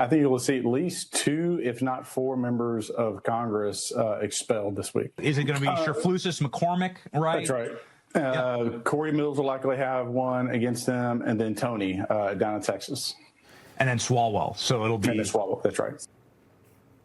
I think you'll see at least 2, if not 4 members of Congress expelled this week. Is it going to be Sherflusis McCormick, right? That's right. Corey Mills will likely have one against them, and then Tony down in Texas. And then Swalwell. So it'll be... And then Swalwell, that's right.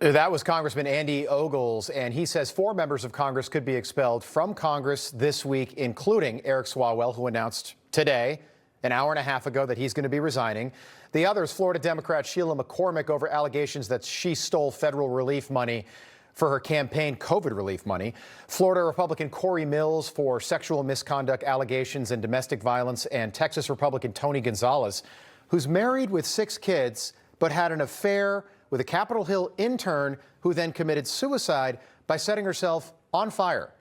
That was Congressman Andy Ogles, and he says 4 members of Congress could be expelled from Congress this week, including Eric Swalwell, who announced today, an hour and a half ago, that he's going to be resigning. The others, Florida Democrat Sheila McCormick, over allegations that she stole federal relief money for her campaign COVID relief money. Florida Republican Corey Mills for sexual misconduct allegations and domestic violence. And Texas Republican Tony Gonzalez, who's married with 6 kids, but had an affair with a Capitol Hill intern who then committed suicide by setting herself on fire.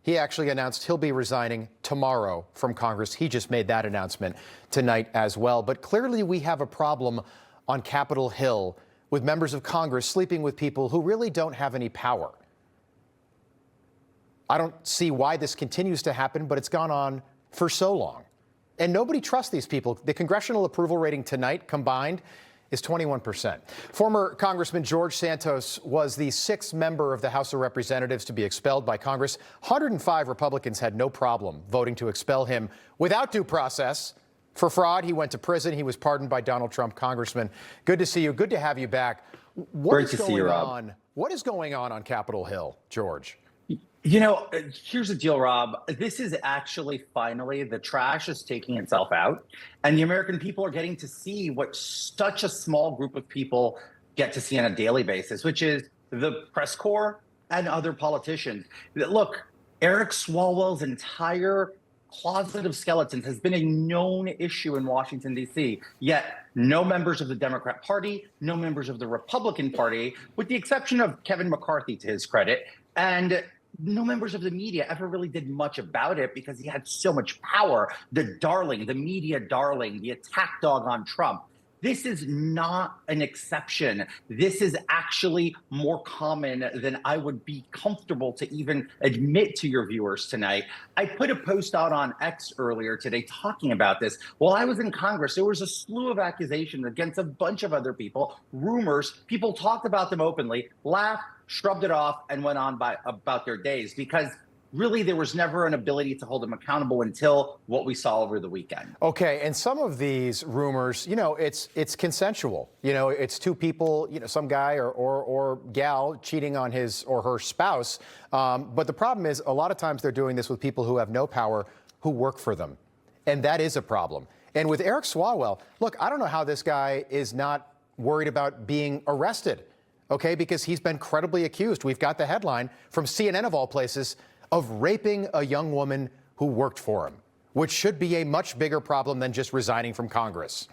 He actually announced he'll be resigning tomorrow from Congress. He just made that announcement tonight as well. But clearly we have a problem on Capitol Hill with members of Congress sleeping with people who really don't have any power. I don't see why this continues to happen, but it's gone on for so long. And nobody trusts these people. The congressional approval rating tonight combined is 21%. Former Congressman George Santos was the 6th member of the House of Representatives to be expelled by Congress. 105 Republicans had no problem voting to expel him without due process. For fraud, he went to prison. He was pardoned by Donald Trump. Congressman, good to see you. Good to have you back. Great to see you, Rob. What is going on Capitol Hill, George? You know, here's the deal, Rob. This is actually finally the trash is taking itself out, and the American people are getting to see what such a small group of people get to see on a daily basis, which is the press corps and other politicians. Look, Eric Swalwell's entire closet of skeletons has been a known issue in Washington, D.C., yet no members of the Democrat Party, no members of the Republican Party, with the exception of Kevin McCarthy, to his credit, and no members of the media ever really did much about it because he had so much power. The darling, the media darling, the attack dog on Trump. This is not an exception. This is actually more common than I would be comfortable to even admit to your viewers tonight. I put a post out on X earlier today talking about this. While I was in Congress, there was a slew of accusations against a bunch of other people, rumors. People talked about them openly, laughed, shrugged it off, and went on about their days, because really there was never an ability to hold them accountable until what we saw over the weekend. Okay, and some of these rumors, you know, it's consensual. You know, it's 2 people, you know, some guy or gal cheating on his or her spouse. But the problem is a lot of times they're doing this with people who have no power, who work for them. And that is a problem. And with Eric Swalwell, look, I don't know how this guy is not worried about being arrested. Okay, because he's been credibly accused. We've got the headline from CNN of all places of raping a young woman who worked for him, which should be a much bigger problem than just resigning from Congress.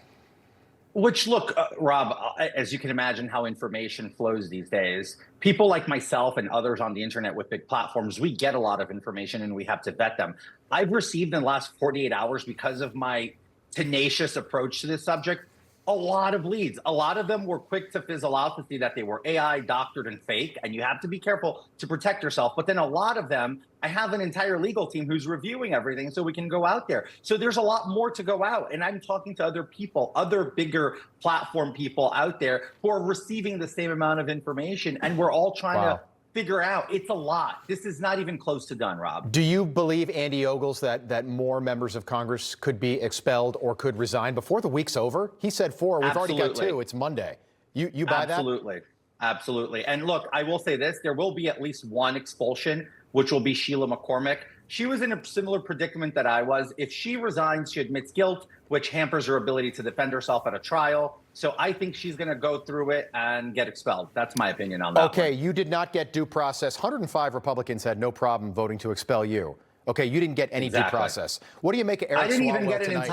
Which, look, Rob, as you can imagine how information flows these days, people like myself and others on the internet with big platforms, we get a lot of information and we have to vet them. I've received in the last 48 hours, because of my tenacious approach to this subject, a lot of leads. A lot of them were quick to fizzle out to see that they were AI, doctored, and fake, and you have to be careful to protect yourself. But then a lot of them, I have an entire legal team who's reviewing everything so we can go out there. So there's a lot more to go out. And I'm talking to other people, other bigger platform people out there who are receiving the same amount of information, and we're all trying to figure out. It's a lot. This is not even close to done, Rob. Do you believe, Andy Ogles, that more members of Congress could be expelled or could resign before the week's over? He said 4. We've already got 2. It's Monday. You buy that? Absolutely. Absolutely. And look, I will say this. There will be at least 1 expulsion, which will be Sheila McCormick. She was in a similar predicament that I was. If she resigns, she admits guilt, which hampers her ability to defend herself at a trial. So I think she's going to go through it and get expelled. That's my opinion on that. Okay, you did not get due process. 105 Republicans had no problem voting to expel you. Okay, you didn't get any due process. What do you make of Eric Swalwell tonight?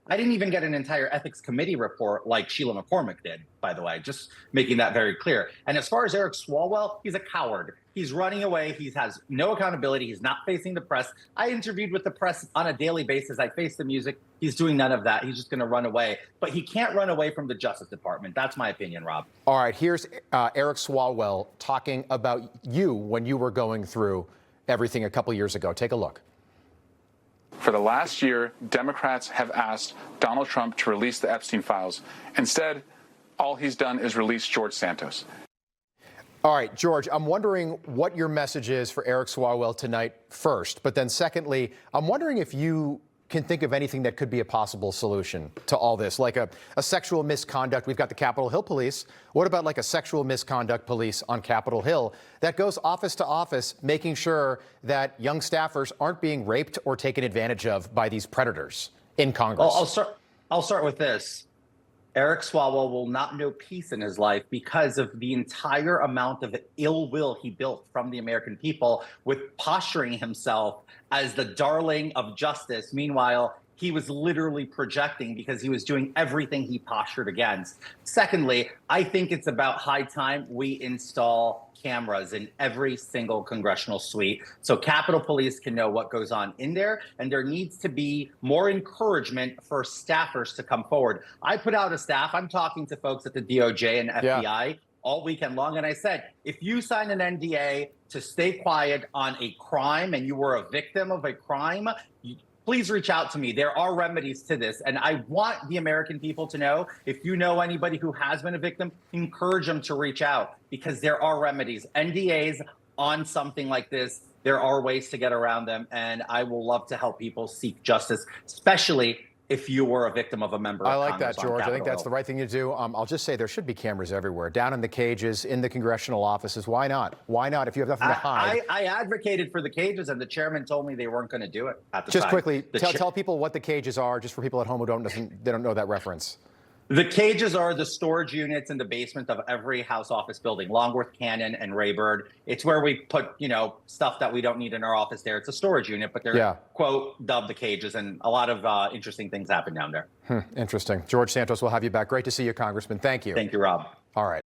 I didn't even get an entire ethics committee report like Sheila McCormick did, by the way, just making that very clear. And as far as Eric Swalwell, he's a coward. He's running away. He has no accountability. He's not facing the press. I interviewed with the press on a daily basis. I face the music. He's doing none of that. He's just going to run away. But he can't run away from the Justice Department. That's my opinion, Rob. All right, here's Eric Swalwell talking about you when you were going through everything a couple years ago. Take a look. For the last year, Democrats have asked Donald Trump to release the Epstein files. Instead, all he's done is release George Santos. All right, George, I'm wondering what your message is for Eric Swalwell tonight first. But then secondly, I'm wondering if you can think of anything that could be a possible solution to all this, like a sexual misconduct. We've got the Capitol Hill police. What about like a sexual misconduct police on Capitol Hill that goes office to office, making sure that young staffers aren't being raped or taken advantage of by these predators in Congress? I'll start with this. Eric Swalwell will not know peace in his life because of the entire amount of ill will he built from the American people with posturing himself as the darling of justice. Meanwhile, he was literally projecting because he was doing everything he postured against. Secondly, I think it's about high time we install cameras in every single congressional suite so Capitol Police can know what goes on in there, and there needs to be more encouragement for staffers to come forward. I put out a staff. I'm talking to folks at the DOJ and FBI all weekend long, and I said, if you sign an NDA to stay quiet on a crime and you were a victim of a crime, please reach out to me. There are remedies to this. And I want the American people to know, if you know anybody who has been a victim, encourage them to reach out because there are remedies. NDAs on something like this, there are ways to get around them. And I will love to help people seek justice, especially if you were a victim of a member of Congress. I like that, George. I think that's the right thing to do. I'll just say there should be cameras everywhere, down in the cages, in the congressional offices. Why not? Why not? If you have nothing to hide. I advocated for the cages, and the chairman told me they weren't going to do it at the time. Just quickly, tell people what the cages are, just for people at home who don't know that reference. The cages are the storage units in the basement of every House office building, Longworth, Cannon, and Raybird. It's where we put, stuff that we don't need in our office there. It's a storage unit, but they're, quote, dubbed the cages, and a lot of interesting things happen down there. Interesting. George Santos, we'll have you back. Great to see you, Congressman. Thank you. Thank you, Rob. All right.